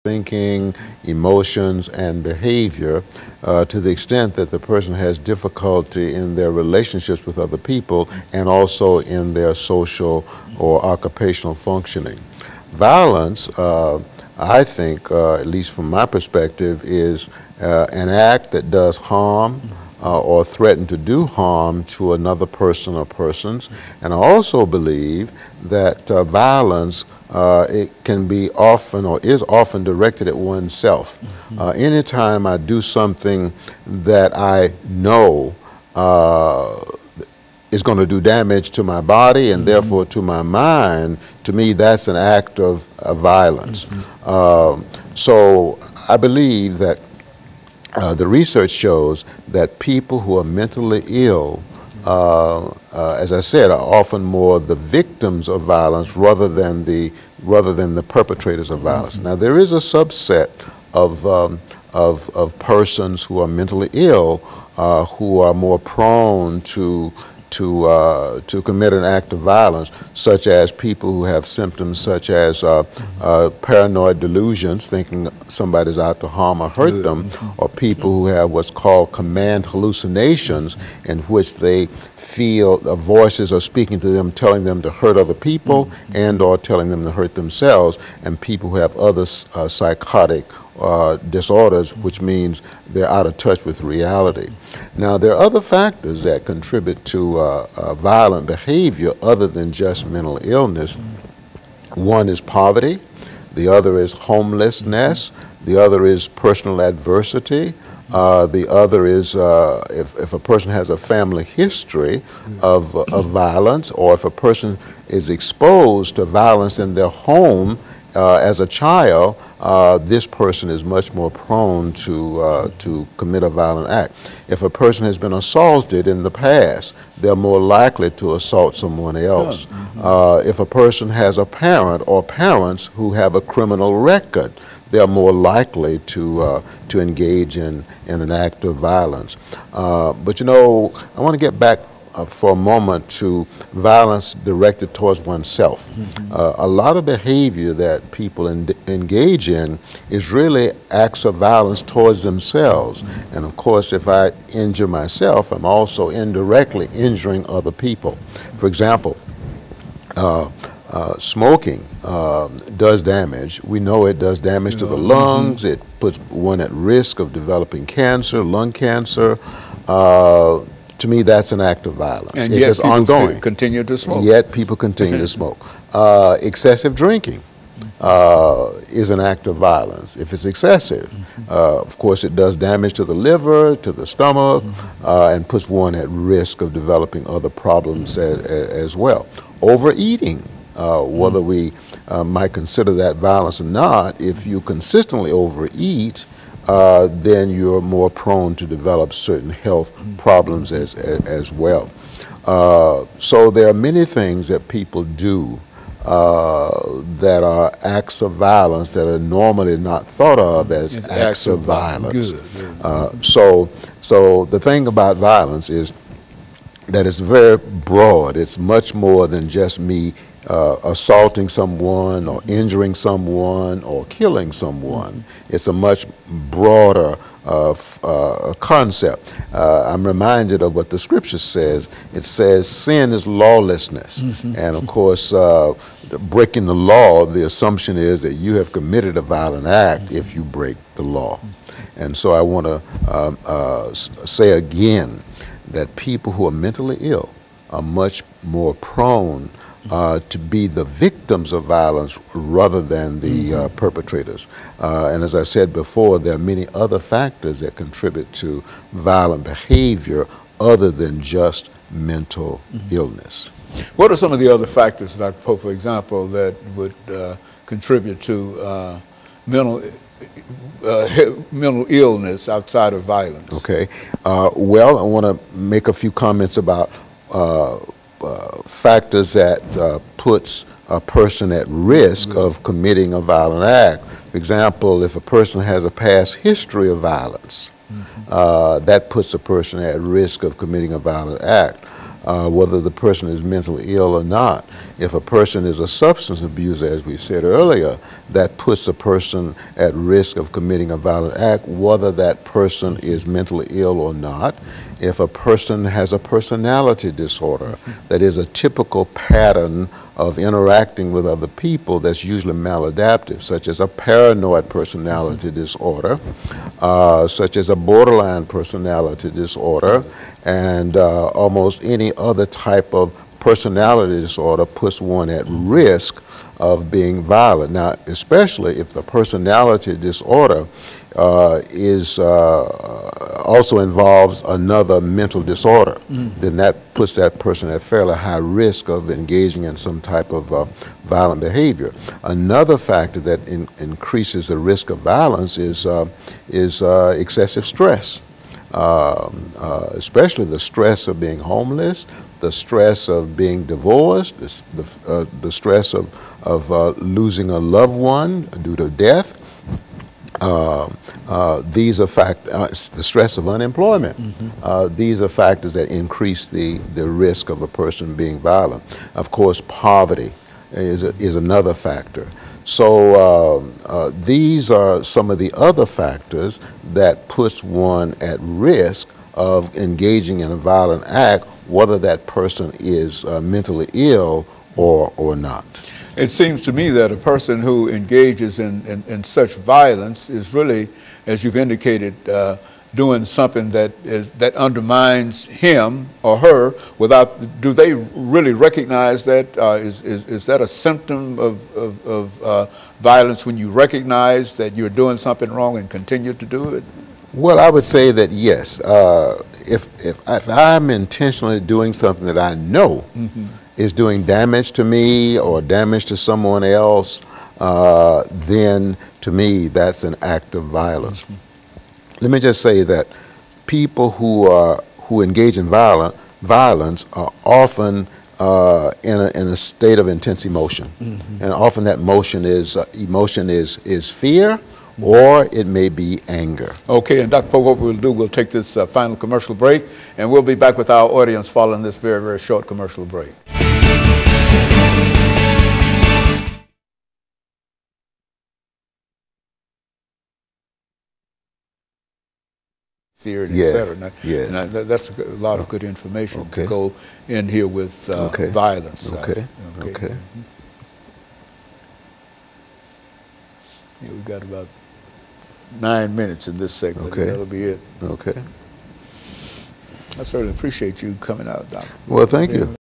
thinking, emotions, and behavior to the extent that the person has difficulty in their relationships with other people and also in their social or occupational functioning. Violence, I think, at least from my perspective, is an act that does harm or threaten to do harm to another person or persons. And I also believe that violence it can be often or is often directed at oneself. Anytime I do something that I know is going to do damage to my body and therefore to my mind, to me that's an act of violence. So I believe that the research shows that people who are mentally ill, as I said, are often more the victims of violence rather than the perpetrators of violence. Now there is a subset of persons who are mentally ill who are more prone to commit an act of violence, such as people who have symptoms such as paranoid delusions, thinking somebody's out to harm or hurt them, or people who have what's called command hallucinations, in which they feel voices are speaking to them, telling them to hurt other people and or telling them to hurt themselves, and people who have other psychotic disorders, which means they're out of touch with reality. Now, there are other factors that contribute to violent behavior other than just mental illness. One is poverty, the other is homelessness, the other is personal adversity, the other is if a person has a family history of violence, or if a person is exposed to violence in their home as a child, this person is much more prone to commit a violent act. If a person has been assaulted in the past, they're more likely to assault someone else. If a person has a parent or parents who have a criminal record, they're more likely to engage in an act of violence. But you know, I want to get back for a moment to violence directed towards oneself. A lot of behavior that people engage in is really acts of violence towards themselves. And of course, if I injure myself, I'm also indirectly injuring other people. For example, smoking does damage. We know it does damage to the lungs. It puts one at risk of developing cancer, lung cancer. To me, that's an act of violence. And yet it's ongoing. Continue to smoke. Yet people continue to smoke. Excessive drinking is an act of violence. If it's excessive, of course, it does damage to the liver, to the stomach, and puts one at risk of developing other problems as well. Overeating, whether we might consider that violence or not, if you consistently overeat, then you're more prone to develop certain health problems as well. So there are many things that people do that are acts of violence that are normally not thought of as acts of violence. So the thing about violence is that it's very broad. It's much more than just me assaulting someone or injuring someone or killing someone. It's a much broader concept. I'm reminded of what the scripture says. It says sin is lawlessness. And of course, breaking the law, the assumption is that you have committed a violent act if you break the law. And so I want to say again that people who are mentally ill are much more prone to be the victims of violence rather than the perpetrators. And as I said before, there are many other factors that contribute to violent behavior other than just mental illness. What are some of the other factors, Dr. Poe, for example, that would contribute to mental illness outside of violence? Okay. Well, I want to make a few comments about factors that puts a person at risk of committing a violent act. For example, if a person has a past history of violence, that puts a person at risk of committing a violent act. whether the person is mentally ill or not. If a person is a substance abuser, as we said earlier, that puts a person at risk of committing a violent act, whether that person is mentally ill or not. If a person has a personality disorder, that is a typical pattern of interacting with other people that's usually maladaptive, such as a paranoid personality disorder, such as a borderline personality disorder, and almost any other type of personality disorder puts one at risk of being violent. Now, especially if the personality disorder also involves another mental disorder, then that puts that person at fairly high risk of engaging in some type of violent behavior. Another factor that increases the risk of violence is excessive stress, especially the stress of being homeless, the stress of being divorced, the stress of losing a loved one due to death. These are the stress of unemployment. These are factors that increase the risk of a person being violent. Of course, poverty is another factor. So these are some of the other factors that puts one at risk of engaging in a violent act, whether that person is mentally ill or not. It seems to me that a person who engages in such violence is really, as you've indicated, doing something that undermines him or her without, do they really recognize that? Is that a symptom of violence when you recognize that you're doing something wrong and continue to do it? Well, I would say that yes. If I'm intentionally doing something that I know is doing damage to me or damage to someone else, then to me that's an act of violence. Let me just say that people who engage in violence are often in a state of intense emotion, and often that emotion is fear, or it may be anger. Okay, and Dr. Poe, what we'll do, we'll take this final commercial break, and we'll be back with our audience following this very, very short commercial break. Fear, and Yes, et cetera. yes. Now, that's a lot of good information to go in here with violence. Okay. Yeah, we've got about 9 minutes in this segment. Okay. That'll be it. Okay. I certainly appreciate you coming out, Doctor. Well, thank you.